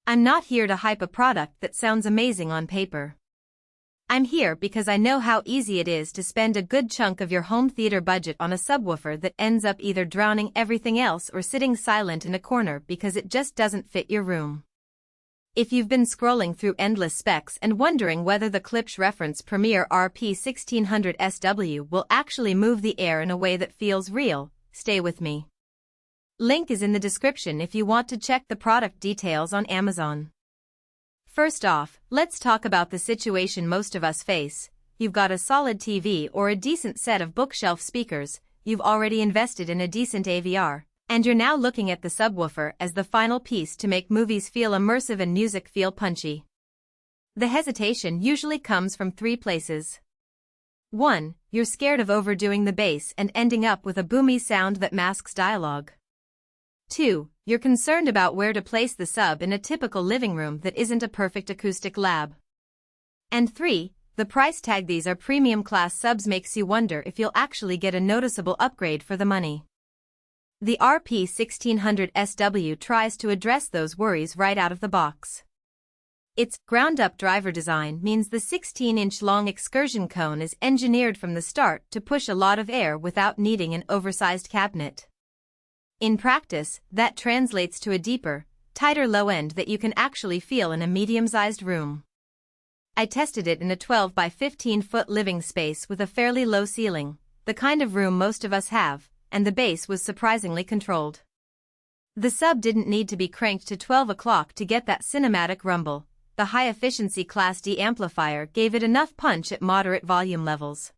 I'm not here to hype a product that sounds amazing on paper. I'm here because I know how easy it is to spend a good chunk of your home theater budget on a subwoofer that ends up either drowning everything else or sitting silent in a corner because it just doesn't fit your room. If you've been scrolling through endless specs and wondering whether the Klipsch reference Premier RP1600 SW will actually move the air in a way that feels real, stay with me. Link is in the description if you want to check the product details on Amazon. First off, let's talk about the situation most of us face. You've got a solid TV or a decent set of bookshelf speakers, you've already invested in a decent AVR, and you're now looking at the subwoofer as the final piece to make movies feel immersive and music feel punchy. The hesitation usually comes from three places. 1. You're scared of overdoing the bass and ending up with a boomy sound that masks dialogue. 2. You're concerned about where to place the sub in a typical living room that isn't a perfect acoustic lab. And 3. The price tag. These are premium class subs makes you wonder if you'll actually get a noticeable upgrade for the money. The RP1600 SW tries to address those worries right out of the box. Its ground-up driver design means the 16-inch long Excursion cone is engineered from the start to push a lot of air without needing an oversized cabinet. In practice, that translates to a deeper, tighter low end that you can actually feel in a medium-sized room. I tested it in a 12 by 15-foot living space with a fairly low ceiling, the kind of room most of us have, and the bass was surprisingly controlled. The sub didn't need to be cranked to 12 o'clock to get that cinematic rumble. The high-efficiency Class D amplifier gave it enough punch at moderate volume levels.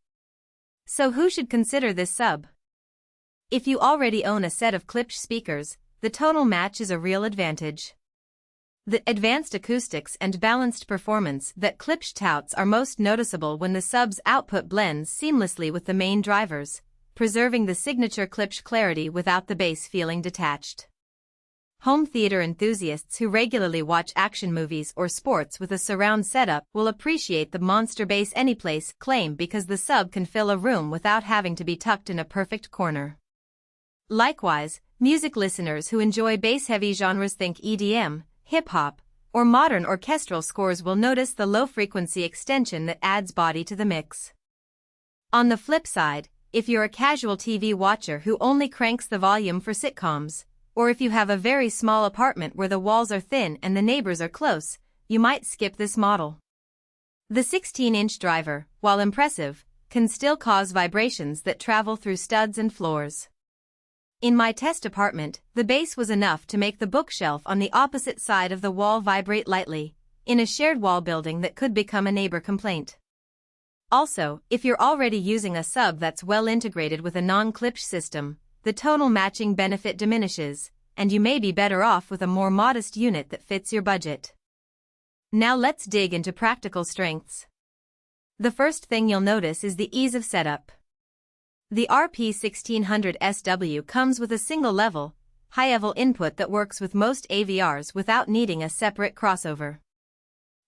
So who should consider this sub? If you already own a set of Klipsch speakers, the tonal match is a real advantage. The advanced acoustics and balanced performance that Klipsch touts are most noticeable when the sub's output blends seamlessly with the main drivers, preserving the signature Klipsch clarity without the bass feeling detached. Home theater enthusiasts who regularly watch action movies or sports with a surround setup will appreciate the monster bass Anyplace claim because the sub can fill a room without having to be tucked in a perfect corner. Likewise, music listeners who enjoy bass-heavy genres, think EDM, hip-hop, or modern orchestral scores, will notice the low-frequency extension that adds body to the mix. On the flip side, if you're a casual TV watcher who only cranks the volume for sitcoms, or if you have a very small apartment where the walls are thin and the neighbors are close, you might skip this model. The 16-inch driver, while impressive, can still cause vibrations that travel through studs and floors. In my test apartment, the bass was enough to make the bookshelf on the opposite side of the wall vibrate lightly, in a shared wall building that could become a neighbor complaint. Also, if you're already using a sub that's well integrated with a non-Klipsch system, the tonal matching benefit diminishes, and you may be better off with a more modest unit that fits your budget. Now let's dig into practical strengths. The first thing you'll notice is the ease of setup. The RP1600 SW comes with a single-level, high-level input that works with most AVRs without needing a separate crossover.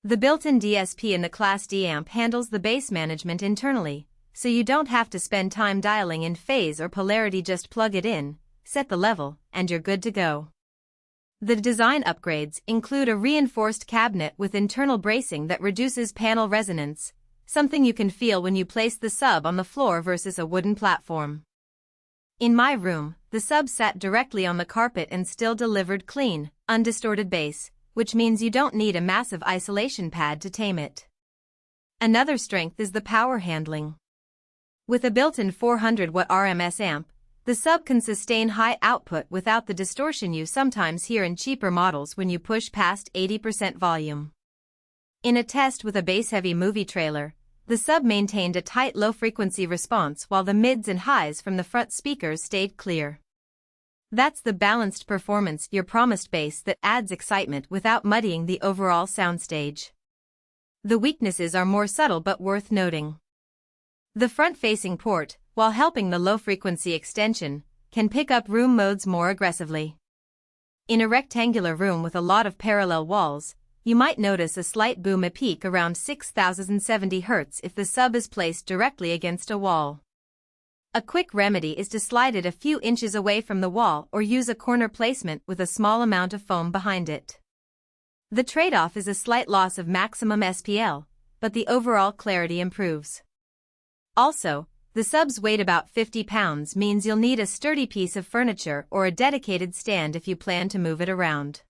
The built-in DSP in the Class D amp handles the bass management internally, so you don't have to spend time dialing in phase or polarity. Just plug it in, set the level, and you're good to go. The design upgrades include a reinforced cabinet with internal bracing that reduces panel resonance, something you can feel when you place the sub on the floor versus a wooden platform. In my room, the sub sat directly on the carpet and still delivered clean, undistorted bass, which means you don't need a massive isolation pad to tame it. Another strength is the power handling. With a built-in 400-watt RMS amp, the sub can sustain high output without the distortion you sometimes hear in cheaper models when you push past 80% volume. In a test with a bass-heavy movie trailer, the sub maintained a tight low-frequency response while the mids and highs from the front speakers stayed clear. That's the balanced performance, your promised bass that adds excitement without muddying the overall soundstage. The weaknesses are more subtle but worth noting. The front-facing port, while helping the low-frequency extension, can pick up room modes more aggressively. In a rectangular room with a lot of parallel walls, you might notice a slight boom at peak around 6070 Hz if the sub is placed directly against a wall. A quick remedy is to slide it a few inches away from the wall or use a corner placement with a small amount of foam behind it. The trade-off is a slight loss of maximum SPL, but the overall clarity improves. Also, the sub's weight about 50 pounds means you'll need a sturdy piece of furniture or a dedicated stand if you plan to move it around.